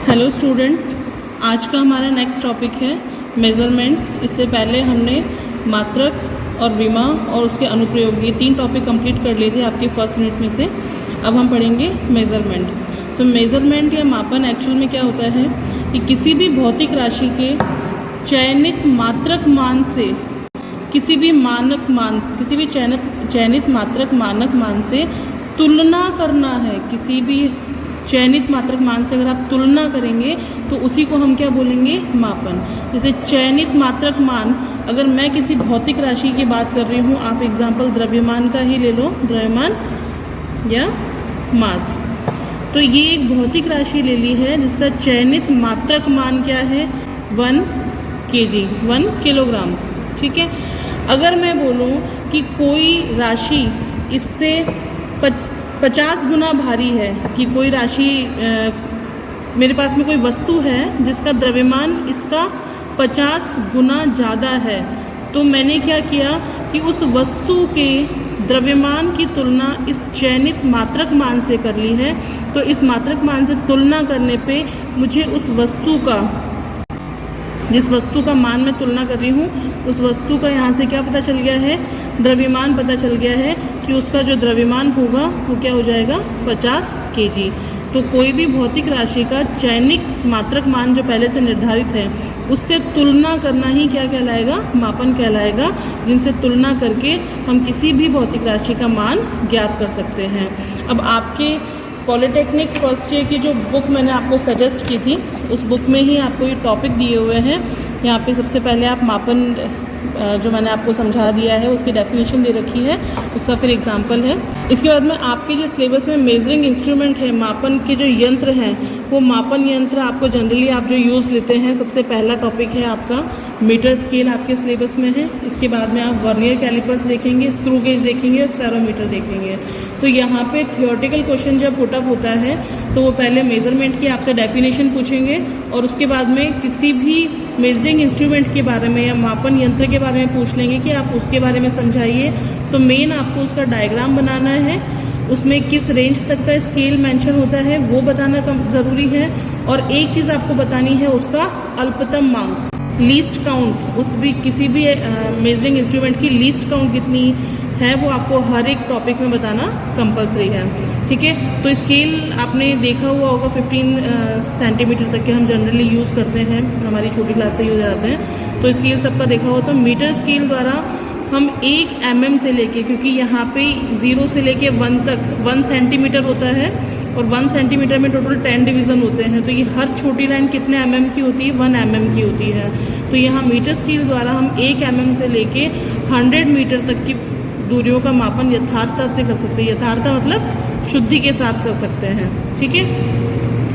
Hello students, आज का हमारा नेक्स्ट टॉपिक है मेज़रमेंट्स। इससे पहले हमने मात्रक और विमा और उसके अनुप्रयोग ये 3 टॉपिक कंप्लीट कर लिए थे आपके फर्स्ट यूनिट में से। अब हम पढ़ेंगे मेज़रमेंट। तो मेज़रमेंट या मापन एक्चुअल में क्या होता है कि किसी भी भौतिक राशि के चयनित मात्रक मान से किसी भी चयनित मात्रक मानक मान से तुलना करना है। किसी भी चयनित मात्रक मान से अगर आप तुलना करेंगे तो उसी को हम क्या बोलेंगे, मापन। जैसे चयनित मात्रक मान, अगर मैं किसी भौतिक राशि की बात कर रही हूँ, आप एग्जाम्पल द्रव्यमान का ही ले लो, द्रव्यमान या मास। तो ये एक भौतिक राशि ले ली है जिसका चयनित मात्रक मान क्या है, 1 kg, 1 किलोग्राम। ठीक है। अगर मैं बोलूँ कि कोई राशि इससे 50 गुना भारी है, कि कोई राशि मेरे पास में कोई वस्तु है जिसका द्रव्यमान इसका 50 गुना ज़्यादा है, तो मैंने क्या किया कि उस वस्तु के द्रव्यमान की तुलना इस चयनित मात्रक मान से कर ली है। तो इस मात्रक मान से तुलना करने पे मुझे उस वस्तु का, जिस वस्तु का मान मैं तुलना कर रही हूँ, उस वस्तु का यहाँ से क्या पता चल गया है, द्रव्यमान पता चल गया है कि उसका जो द्रव्यमान होगा वो क्या हो जाएगा, 50 kg। तो कोई भी भौतिक राशि का चयनित मात्रक मान जो पहले से निर्धारित है उससे तुलना करना ही क्या कहलाएगा, मापन कहलाएगा, जिनसे तुलना करके हम किसी भी भौतिक राशि का मान ज्ञात कर सकते हैं। अब आपके पॉलिटेक्निक फर्स्ट ईयर की जो बुक मैंने आपको सजेस्ट की थी, उस बुक में ही आपको ये टॉपिक दिए हुए हैं। यहाँ पे सबसे पहले आप मापन जो मैंने आपको समझा दिया है उसकी डेफिनेशन दे रखी है, उसका फिर एग्जांपल है। इसके बाद में आपके जो सिलेबस में मेजरिंग इंस्ट्रूमेंट है, मापन के जो यंत्र हैं, वो मापन यंत्र आपको जनरली आप जो यूज़ लेते हैं, सबसे पहला टॉपिक है आपका मीटर स्केल, आपके सिलेबस में है। इसके बाद में आप वर्नियर कैलिपर्स देखेंगे, स्क्रू गेज देखेंगे और स्पैरोमीटर देखेंगे। तो यहाँ पे थियोरेटिकल क्वेश्चन जब पुटअप होता है तो वो पहले मेजरमेंट की आपसे डेफिनेशन पूछेंगे और उसके बाद में किसी भी मेजरिंग इंस्ट्रूमेंट के बारे में या मापन यंत्र के बारे में पूछ लेंगे कि आप उसके बारे में समझाइए। तो मेन आपको उसका डायग्राम बनाना है, उसमें किस रेंज तक का स्केल मेंशन होता है वो बताना ज़रूरी है, और एक चीज़ आपको बतानी है, उसका अल्पतम मांग, लीस्ट काउंट। उस भी किसी भी मेजरिंग इंस्ट्रूमेंट की लीस्ट काउंट कितनी है वो आपको हर एक टॉपिक में बताना कंपलसरी है। ठीक है। तो स्केल आपने देखा हुआ होगा, 15 सेंटीमीटर तक के हम जनरली यूज़ करते हैं, हमारी छोटी क्लास से यूज आते हैं। तो स्केल सबका देखा हो। तो मीटर स्केल द्वारा हम 1 mm से लेके, क्योंकि यहाँ पे 0 से लेके 1 तक 1 सेंटीमीटर होता है और 1 सेंटीमीटर में टोटल 10 डिवीज़न होते हैं। तो ये हर छोटी लाइन कितने mm की होती है, 1 mm की होती है। तो यहाँ मीटर स्केल द्वारा हम 1 mm से लेके 100 मीटर तक की दूरियों का मापन यथार्थता से कर सकते हैं। यथार्थता मतलब शुद्धि के साथ कर सकते हैं। ठीक है।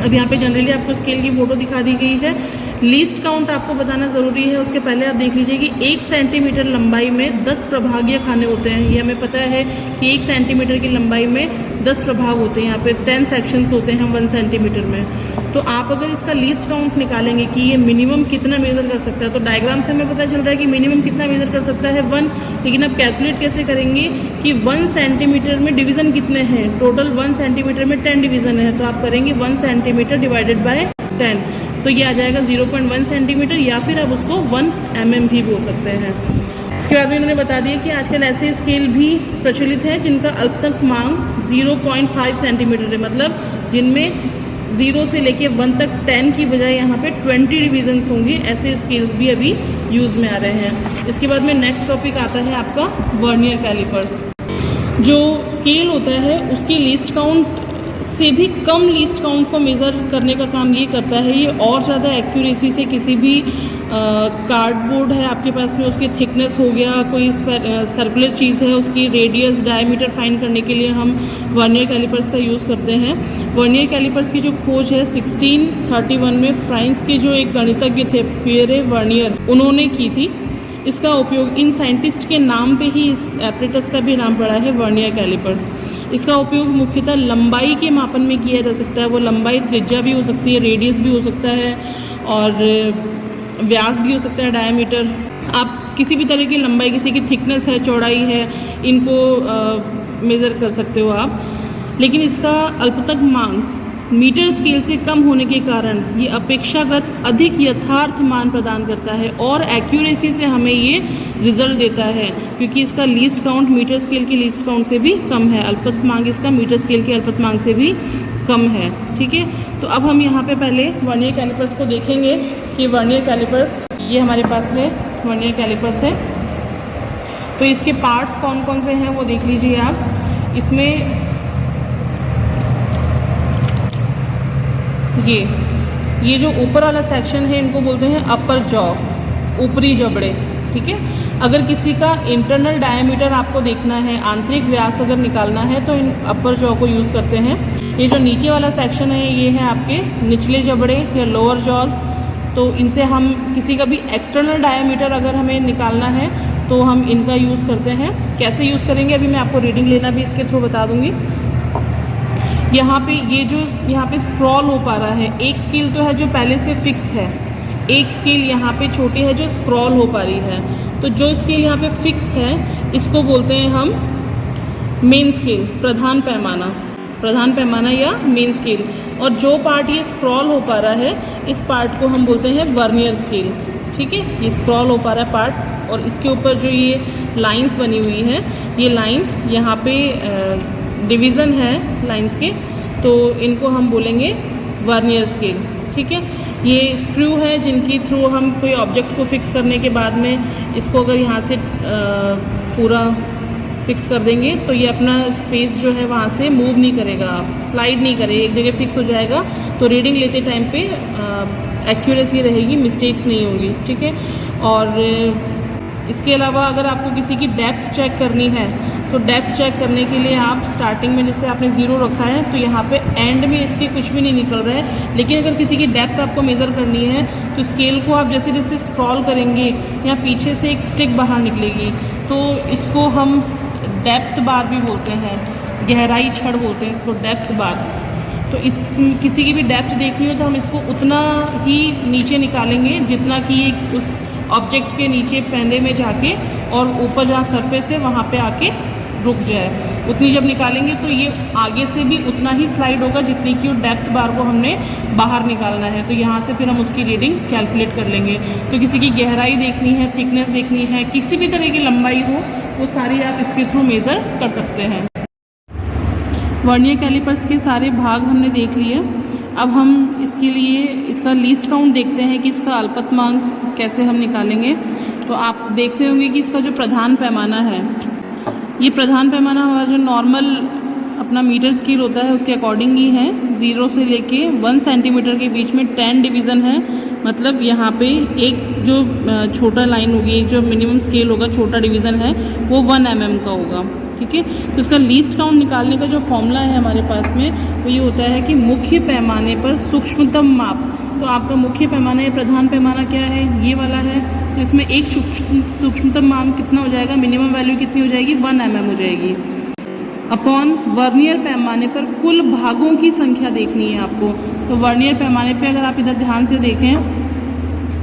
अब यहाँ पे जनरली आपको स्केल की फोटो दिखा दी गई है। लीस्ट काउंट आपको बताना ज़रूरी है। उसके पहले आप देख लीजिए कि 1 सेंटीमीटर लंबाई में 10 प्रभागीय खाने होते हैं। ये हमें पता है कि 1 सेंटीमीटर की लंबाई में 10 प्रभाग होते हैं। यहाँ पे 10 सेक्शंस होते हैं 1 सेंटीमीटर में। तो आप अगर इसका लीस्ट काउंट निकालेंगे कि ये मिनिमम कितना मेज़र कर सकता है, तो डायग्राम से हमें पता चल रहा है कि मिनिमम कितना मेज़र कर सकता है, 1। लेकिन अब कैलकुलेट कैसे करेंगे कि 1 सेंटीमीटर में डिवीज़न कितने हैं, टोटल 1 सेंटीमीटर में 10 डिवीज़न है, तो आप करेंगे 1 सेंटीमीटर डिवाइडेड बाय 10, तो ये आ जाएगा 0.1 सेंटीमीटर, या फिर आप उसको 1 mm भी बोल सकते हैं। इसके बाद में इन्होंने बता दिया कि आजकल ऐसे स्केल भी प्रचलित हैं जिनका अल्पतम मांग 0.5 सेंटीमीटर है, मतलब जिनमें 0 से लेके 1 तक 10 की बजाय यहाँ पे 20 डिवीजन्स होंगे। ऐसे स्केल्स भी अभी यूज़ में आ रहे हैं। इसके बाद में नेक्स्ट टॉपिक आता है आपका वर्नियर कैलिपर्स। जो स्केल होता है उसकी लीस्ट काउंट से भी कम लीस्ट काउंट को मेज़र करने का काम ये करता है। ये और ज़्यादा एक्यूरेसी से किसी भी कार्डबोर्ड है आपके पास में, उसकी थिकनेस हो गया, कोई सर्कुलर चीज़ है, उसकी रेडियस, डायमीटर फाइंड करने के लिए हम वर्नियर कैलिपर्स का यूज़ करते हैं। वर्नियर कैलिपर्स की जो खोज है 1631 में फ्रांस के जो एक गणितज्ञ थे, पियरे वर्नियर, उन्होंने की थी। इसका उपयोग, इन साइंटिस्ट के नाम पे ही इस एपरेटस का भी नाम पड़ा है, वर्नियर कैलिपर्स। इसका उपयोग मुख्यतः लंबाई के मापन में किया जा सकता है। वो लंबाई त्रिज्या भी हो सकती है, रेडियस भी हो सकता है और व्यास भी हो सकता है, डायमीटर। आप किसी भी तरह की लंबाई, किसी की थिकनेस है, चौड़ाई है, इनको मेज़र कर सकते हो आप। लेकिन इसका अल्पतम मांग मीटर स्केल से कम होने के कारण ये अपेक्षाकृत अधिक यथार्थ मान प्रदान करता है और एक्यूरेसी से हमें ये रिजल्ट देता है, क्योंकि इसका लीस्ट काउंट मीटर स्केल के लीस्ट काउंट से भी कम है, अल्पतमांक इसका मीटर स्केल के अल्पतमांक से भी कम है। ठीक है, तो अब हम यहाँ पे पहले वर्नियर कैलिपर्स को देखेंगे कि वर्नियर कैलिपर्स, ये हमारे पास में वर्नियर कैलिपर्स है। तो इसके पार्ट्स कौन कौन से हैं वो देख लीजिए आप। इसमें ये जो ऊपर वाला सेक्शन है इनको बोलते हैं अपर जॉ, ऊपरी जबड़े। ठीक है, अगर किसी का इंटरनल डायमीटर आपको देखना है, आंतरिक व्यास अगर निकालना है तो इन अपर जॉ को यूज़ करते हैं। ये जो नीचे वाला सेक्शन है ये है आपके निचले जबड़े या लोअर जॉ। तो इनसे हम किसी का भी एक्सटर्नल डायमीटर अगर हमें निकालना है तो हम इनका यूज़ करते हैं। कैसे यूज़ करेंगे अभी मैं आपको रीडिंग लेना भी इसके थ्रू बता दूंगी। यहाँ पे ये जो यहाँ पे स्क्रॉल हो पा रहा है, एक स्केल तो है जो पहले से फिक्स है, एक स्केल यहाँ पे छोटी है जो स्क्रॉल हो पा रही है। तो जो स्केल यहाँ पे फिक्स है इसको बोलते हैं हम मेन स्केल, प्रधान पैमाना या मेन स्केल। और जो पार्ट ये स्क्रॉल हो पा रहा है इस पार्ट को हम बोलते हैं वर्नियर स्केल। ठीक है, ये स्क्रॉल हो पा रहा है पार्ट और इसके ऊपर जो ये लाइंस बनी हुई हैं, ये लाइंस यहाँ पे डिवीज़न है लाइंस के, तो इनको हम बोलेंगे वर्नियर स्केल। ठीक है, ये स्क्रू है जिनकी थ्रू हम कोई ऑब्जेक्ट को फिक्स करने के बाद में इसको अगर यहाँ से पूरा फिक्स कर देंगे तो ये अपना स्पेस जो है वहाँ से मूव नहीं करेगा, स्लाइड नहीं करेगा, एक जगह फिक्स हो जाएगा। तो रीडिंग लेते टाइम पे एक्यूरेसी रहेगी, मिस्टेक्स नहीं होंगी। ठीक है, और इसके अलावा अगर आपको किसी की डेप्थ चेक करनी है तो डेप्थ चेक करने के लिए आप स्टार्टिंग में जैसे आपने 0 रखा है तो यहाँ पे एंड में इसके कुछ भी नहीं निकल रहा है, लेकिन अगर किसी की डेप्थ आपको मेज़र करनी है तो स्केल को आप जैसे जैसे स्क्रॉल करेंगे या पीछे से एक स्टिक बाहर निकलेगी, तो इसको हम डेप्थ बार भी बोलते हैं, गहराई छड़ बोलते हैं इसको, डेप्थ बार। तो इस किसी की भी डेप्थ देखनी हो तो हम इसको उतना ही नीचे निकालेंगे जितना कि उस ऑब्जेक्ट के नीचे पैंदे में जाके और ऊपर जहाँ सरफेस है वहाँ पे आके रुक जाए, उतनी जब निकालेंगे तो ये आगे से भी उतना ही स्लाइड होगा जितनी कि वो डेप्थ बार को हमने बाहर निकालना है। तो यहाँ से फिर हम उसकी रीडिंग कैलकुलेट कर लेंगे। तो किसी की गहराई देखनी है, थिकनेस देखनी है, किसी भी तरह की लंबाई हो, वो सारी आप इसके थ्रू मेज़र कर सकते हैं। वर्नियर कैलिपर्स के सारे भाग हमने देख लिए। अब हम इसके लिए इसका लीस्ट काउंट देखते हैं कि इसका अल्पतमांक कैसे हम निकालेंगे। तो आप देख रहे होंगे कि इसका जो प्रधान पैमाना है, ये प्रधान पैमाना हमारा जो नॉर्मल अपना मीटर स्केल होता है उसके अकॉर्डिंग ही है। 0 से लेके 1 सेंटीमीटर के बीच में 10 डिवीज़न है, मतलब यहाँ पे एक जो छोटा लाइन होगी, एक जो मिनिमम स्केल होगा, छोटा डिवीज़न है, वो 1 mm का होगा। ठीक है, तो इसका लीस्ट काउंट निकालने का जो फॉर्मूला है हमारे पास में वो ये होता है कि मुख्य पैमाने पर सूक्ष्मतम माप। तो आपका मुख्य पैमाना या प्रधान पैमाना क्या है, ये वाला है। तो इसमें एक सूक्ष्मतम माप कितना हो जाएगा, मिनिमम वैल्यू कितनी हो जाएगी, 1 mm हो जाएगी, अपॉन वर्नियर पैमाने पर कुल भागों की संख्या देखनी है आपको। तो वर्नियर पैमाने पे अगर आप इधर ध्यान से देखें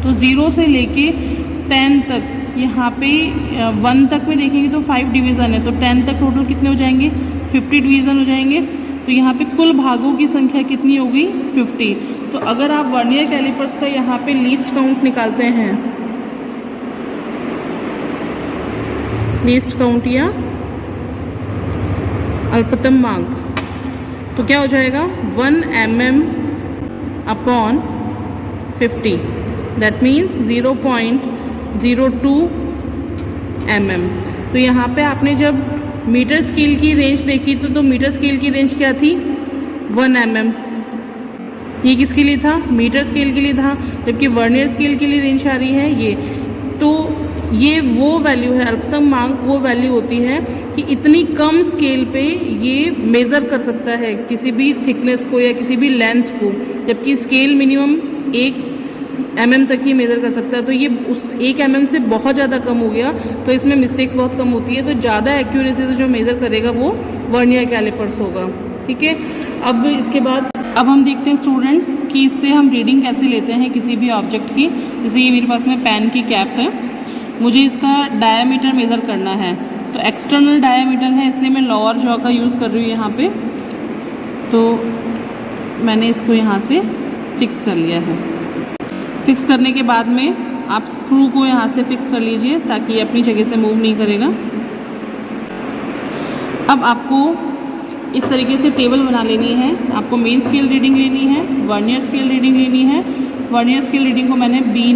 तो 0 से लेके 10 तक, यहाँ पे 1 तक में देखेंगे तो 5 डिवीज़न है, तो 10 तक टोटल कितने हो जाएंगे, 50 डिवीज़न हो जाएंगे। तो यहाँ पे कुल भागों की संख्या कितनी होगी, 50। तो अगर आप वर्नियर कैलिपर्स का यहाँ पे लीस्ट काउंट निकालते हैं, लीस्ट काउंट या अल्पतमांक, तो क्या हो जाएगा, 1 mm upon 50, that means 0.02 mm। तो यहाँ पे आपने जब मीटर स्केल की रेंज देखी तो मीटर स्केल की रेंज क्या थी, 1 mm। ये किसके लिए था, मीटर स्केल के लिए था, जबकि वर्नियर स्केल के लिए रेंज आ रही है ये। तो ये वो वैल्यू है, अल्पतमांक वो वैल्यू होती है कि इतनी कम स्केल पे ये मेज़र कर सकता है किसी भी थिकनेस को या किसी भी लेंथ को, जबकि स्केल मिनिमम 1 mm तक ही मेज़र कर सकता है। तो ये उस 1 mm से बहुत ज़्यादा कम हो गया, तो इसमें मिस्टेक्स बहुत कम होती है। तो ज़्यादा एक्यूरेसी से जो मेज़र करेगा वो वर्नियर कैलिपर्स होगा। ठीक है, अब इसके बाद अब हम देखते हैं स्टूडेंट्स कि इससे हम रीडिंग कैसे लेते हैं किसी भी ऑब्जेक्ट की। जैसे ये मेरे पास में पेन की कैप है, मुझे इसका डायमीटर मेज़र करना है, तो एक्सटर्नल डायमीटर है इसलिए मैं लोअर जॉ का यूज़ कर रही हूँ यहाँ पे। तो मैंने इसको यहाँ से फिक्स कर लिया है। फिक्स करने के बाद में आप स्क्रू को यहाँ से फिक्स कर लीजिए ताकि ये अपनी जगह से मूव नहीं करेगा। अब आपको इस तरीके से टेबल बना लेनी है। आपको मेन स्केल रीडिंग लेनी है, वर्नियर स्केल रीडिंग लेनी है। वर्नियर स्केल रीडिंग को मैंने बी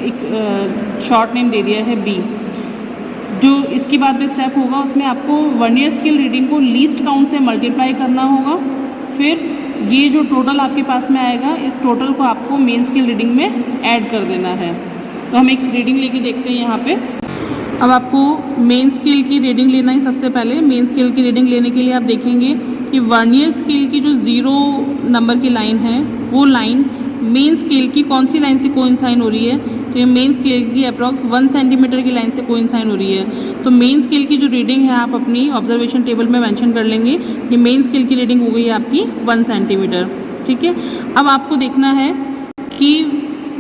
एक शॉर्ट नेम दे दिया है बी। जो इसके बाद में स्टेप होगा उसमें आपको वर्नियर स्केल रीडिंग को लीस्ट काउंट से मल्टीप्लाई करना होगा। फिर ये जो टोटल आपके पास में आएगा इस टोटल को आपको मेन स्केल रीडिंग में ऐड कर देना है। तो हम एक रीडिंग लेके देखते हैं यहाँ पे। अब आपको मेन स्केल की रीडिंग लेना है। सबसे पहले मेन स्केल की रीडिंग लेने के लिए आप देखेंगे कि वर्नियर स्केल की जो 0 नंबर की लाइन है वो लाइन मेन स्केल की कौन सी लाइन से कोइंसाइन हो रही है। तो ये मेन स्केल की अप्रॉक्स 1 सेंटीमीटर की लाइन से कोइंसाइन हो रही है। तो मेन स्केल की जो रीडिंग है आप अपनी ऑब्जर्वेशन टेबल में मेंशन कर लेंगे कि मेन स्केल की रीडिंग हो गई है आपकी 1 सेंटीमीटर। ठीक है। अब आपको देखना है कि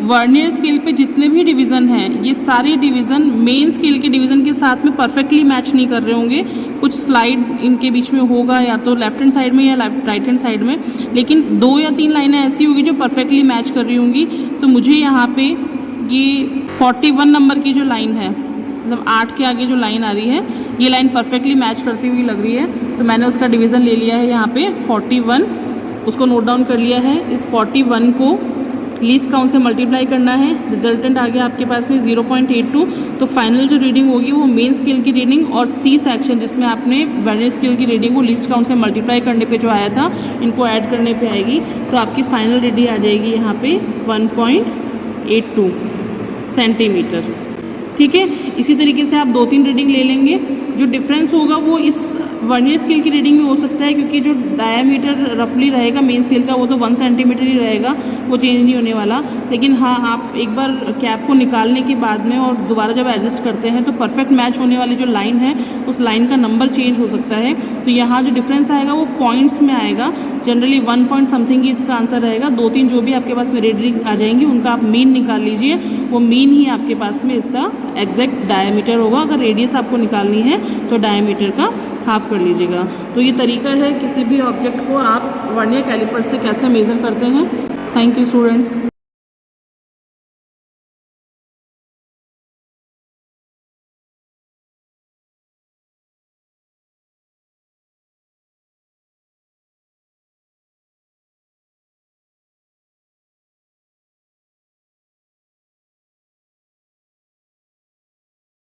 वर्नियर स्केल पे जितने भी डिवीज़न हैं ये सारे डिवीज़न मेन स्केल के डिवीज़न के साथ में परफेक्टली मैच नहीं कर रहे होंगे। कुछ स्लाइड इनके बीच में होगा या तो लेफ्ट हैंड साइड में या राइट हैंड साइड में, लेकिन 2 या 3 लाइनें ऐसी होगी जो परफेक्टली मैच कर रही होंगी। तो मुझे यहाँ पे ये 41 नंबर की जो लाइन है, मतलब 8 के आगे जो लाइन आ रही है, ये लाइन परफेक्टली मैच करती हुई लग रही है। तो मैंने उसका डिवीज़न ले लिया है यहाँ पे 41, उसको नोट डाउन कर लिया है। इस 41 को लीस्ट काउंट से मल्टीप्लाई करना है। रिजल्टेंट आ गया आपके पास में 0.82। तो फाइनल जो रीडिंग होगी वो मेन स्केल की रीडिंग और सी सेक्शन जिसमें आपने वर्नियर स्केल की रीडिंग को लीस्ट काउंट से मल्टीप्लाई करने पे जो आया था इनको ऐड करने पे आएगी। तो आपकी फाइनल रीडिंग आ जाएगी यहाँ पे 1.82 सेंटीमीटर। ठीक है। इसी तरीके से आप 2-3 रीडिंग ले लेंगे। जो डिफरेंस होगा वो इस वर्नियर स्केल की रीडिंग में हो सकता है क्योंकि जो डायमीटर रफली रहेगा मेन स्केल का वो तो 1 सेंटीमीटर ही रहेगा, वो चेंज नहीं होने वाला। लेकिन हाँ, आप एक बार कैप को निकालने के बाद में और दोबारा जब एडजस्ट करते हैं तो परफेक्ट मैच होने वाली जो लाइन है उस लाइन का नंबर चेंज हो सकता है। तो यहाँ जो डिफरेंस आएगा वो पॉइंट्स में आएगा। जनरली 1 पॉइंट समथिंग ही इसका आंसर रहेगा। 2-3 जो भी आपके पास में रीडिंग आ जाएंगी उनका आप मीन निकाल लीजिए। वो मीन ही आपके पास में इसका एग्जैक्ट डायमीटर होगा। अगर रेडियस आपको निकालनी है तो डायमीटर का हाफ कर लीजिएगा। तो ये तरीका है किसी भी ऑब्जेक्ट को आप वर्नियर कैलिपर से कैसे मेज़र करते हैं। Thank you students.